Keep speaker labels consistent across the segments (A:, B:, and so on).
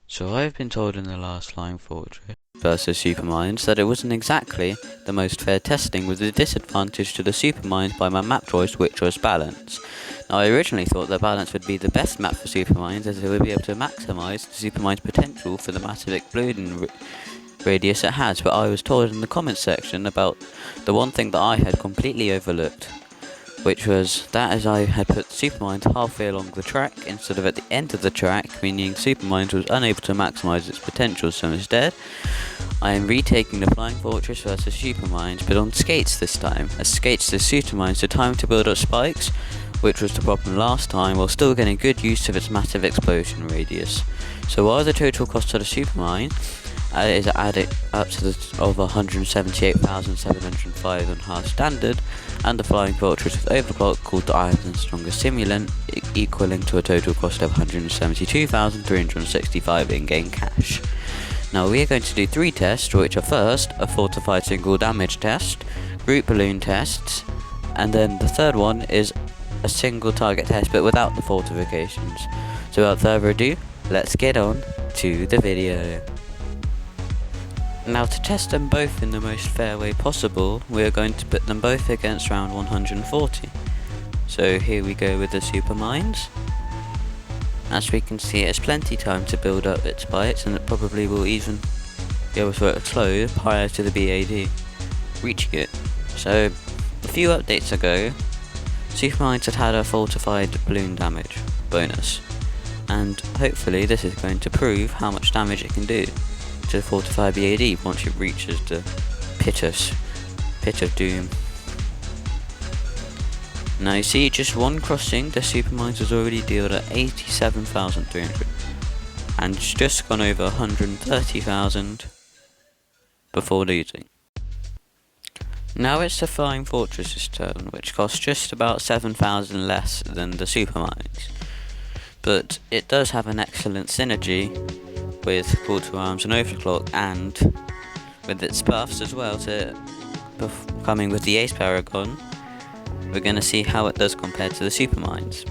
A: So I've been told in the last Flying Fortress versus Supermines that it wasn't exactly the most fair testing, with a disadvantage to the Supermines by my map choice, which was balance. Now I originally thought that balance would be the best map for Supermines, as it would be able to maximise the Supermines' potential for the massive exploding radius it has, but I was told in the comments section about the one thing that I had completely overlooked, which was that as I had put Supermines halfway along the track instead of at the end of the track, meaning Supermines was unable to maximise its potential, so instead I am retaking the Flying Fortress versus Supermines, but on skates this time, as skates to Supermines the time to build up spikes, which was the problem last time, while still getting good use of its massive explosion radius. So while the total cost of the Supermine is added up to over 178,705 on hard standard, and the Flying Fortress with overclock called the Iron's Strongest Simulant, equaling to a total cost of 172,365 in-game cash. Now we are going to do 3 tests, which are first a fortified single damage test, group balloon tests, and then the third one is a single target test but without the fortifications. So without further ado, let's get on to the video. Now to test them both in the most fair way possible, we are going to put them both against round 140. So here we go with the Supermines. As we can see, it has plenty time to build up its spikes, and it probably will even be able to explode prior to the BAD reaching it. So a few updates ago, Supermines had a fortified balloon damage bonus, and hopefully this is going to prove how much damage it can do to fortify BAD once it reaches the pit of doom. Now you see, just one crossing, the Supermines has already dealt at 87,300, and just gone over 130,000 before losing. Now it's the Flying Fortress's turn, which costs just about 7,000 less than the Supermines, but it does have an excellent synergy with Call to Arms and Overclock, and with its buffs as well, coming with the Ace Paragon. We're going to see how it does compared to the Supermines.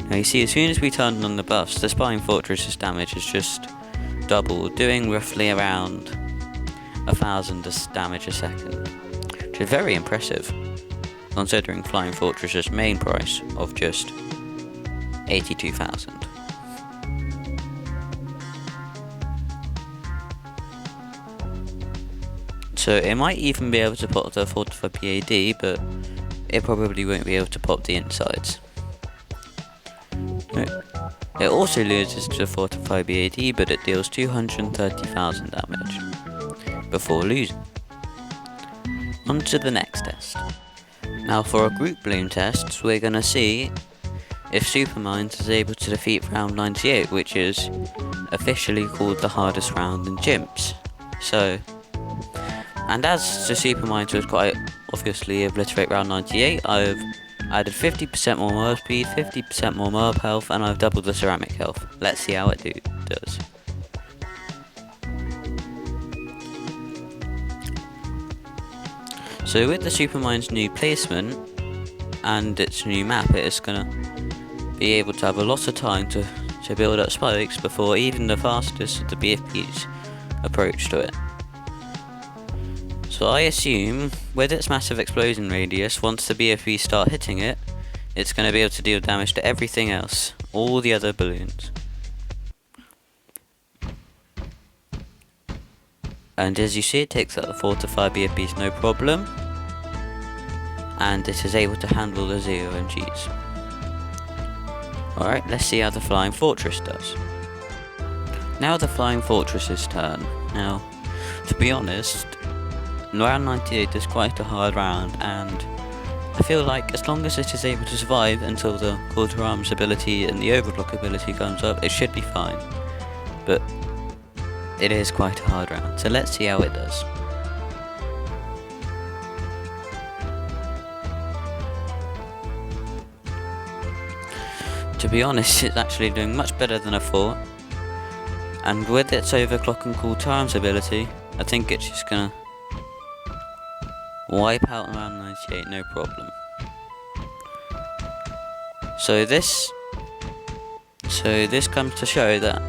A: Now you see, as soon as we turn on the buffs, the Flying Fortress's damage is just doubled, doing roughly around 1,000 damage a second, which is very impressive considering Flying Fortress's main price of just 82,000. So it might even be able to pop the fortified PAD, but it probably won't be able to pop the insides. It also loses to the fortified BAD, but it deals 230,000 damage before losing. On to the next test. Now for our group balloon tests, we're going to see if Supermines is able to defeat round 98, which is officially called the hardest round in Chimps. And as the Supermines would quite obviously obliterate round 98, I've added 50% more mob speed, 50% more mob health, and I've doubled the ceramic health. Let's see how it does. So with the Supermines' new placement and its new map, it is going to be able to have a lot of time to build up spikes before even the fastest of the BFPs approach to it. So I assume, with its massive explosion radius, once the BFBs start hitting it, it's going to be able to deal damage to everything else, all the other balloons. And as you see, it takes out the fortified BFBs no problem, and it is able to handle the zero MGs. Alright, let's see how the Flying Fortress does. Now the Flying Fortress's turn. Now, to be honest, round 98 is quite a hard round, and I feel like as long as it is able to survive until the Call to Arms ability and the Overclock ability comes up, it should be fine. But it is quite a hard round, so let's see how it does. To be honest, it's actually doing much better than I thought, and with its Overclock and Call to Arms ability, I think it's just gonna wipe out round 98, no problem. So this So this comes to show that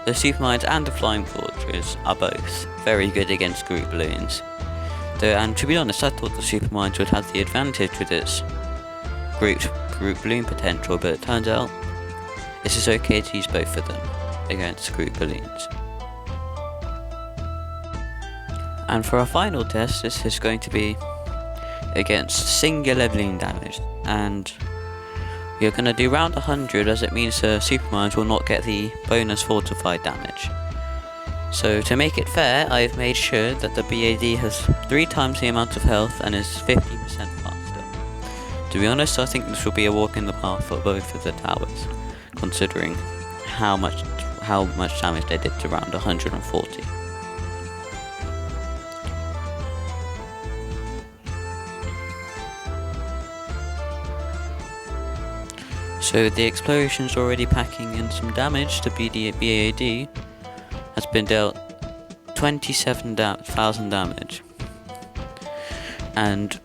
A: the Supermines and the Flying Fortress are both very good against group balloons. And to be honest, I thought the Supermines would have the advantage with its group balloon potential, but it turns out this is okay to use both of them against group balloons. And for our final test, this is going to be against singular balloon damage, and you're going to do round 100, as it means the Supermines will not get the bonus fortified damage. So to make it fair, I've made sure that the BAD has 3 times the amount of health and is 50% faster. To be honest, I think this will be a walk in the park for both of the towers, considering how much damage they did to round 140. So the explosion's already packing in some damage to BAD, has been dealt 27,000 damage, and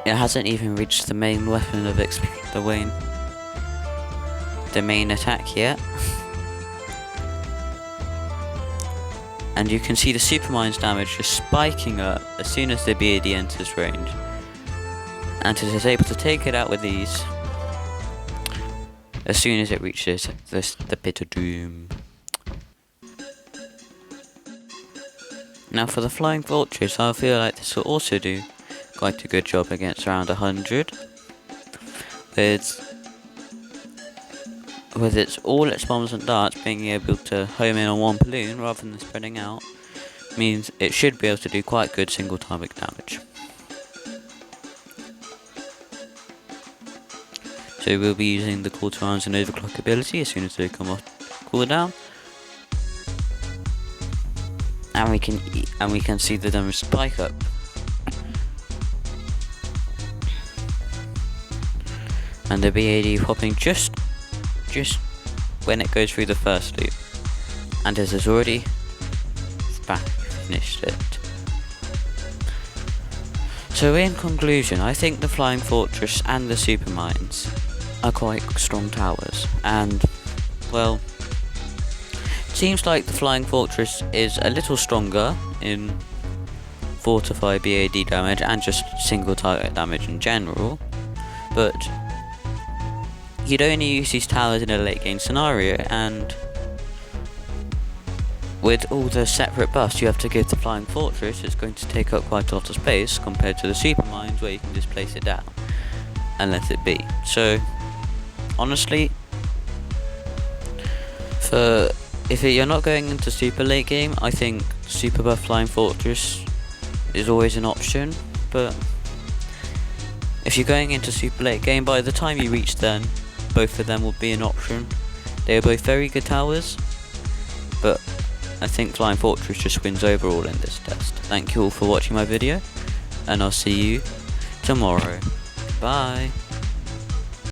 A: it hasn't even reached the main weapon of the main attack yet. And you can see the Supermine's damage just spiking up as soon as the BAD enters range, and it is able to take it out with ease as soon as it reaches the pit of doom. Now for the Flying Fortress, I feel like this will also do quite a good job against round 100. With all its bombs and darts being able to home in on one balloon rather than spreading out, means it should be able to do quite good single target damage. So we'll be using the call to arms and overclock ability as soon as they come off cooldown. And we can see the damage spike up. And the BAD popping just when it goes through the first loop. And this has already finished it. So in conclusion, I think the Flying Fortress and the Supermines are quite strong towers, and well, it seems like the Flying Fortress is a little stronger in fortified BAD damage and just single target damage in general, but you'd only use these towers in a late game scenario, and with all the separate buffs you have to give the Flying Fortress, it's going to take up quite a lot of space compared to the Supermines, where you can just place it down and let it be. So honestly, if you're not going into super late game, I think super buff Flying Fortress is always an option, but if you're going into super late game, by the time you reach then, both of them will be an option. They are both very good towers, but I think Flying Fortress just wins overall in this test. Thank you all for watching my video, and I'll see you tomorrow. Bye.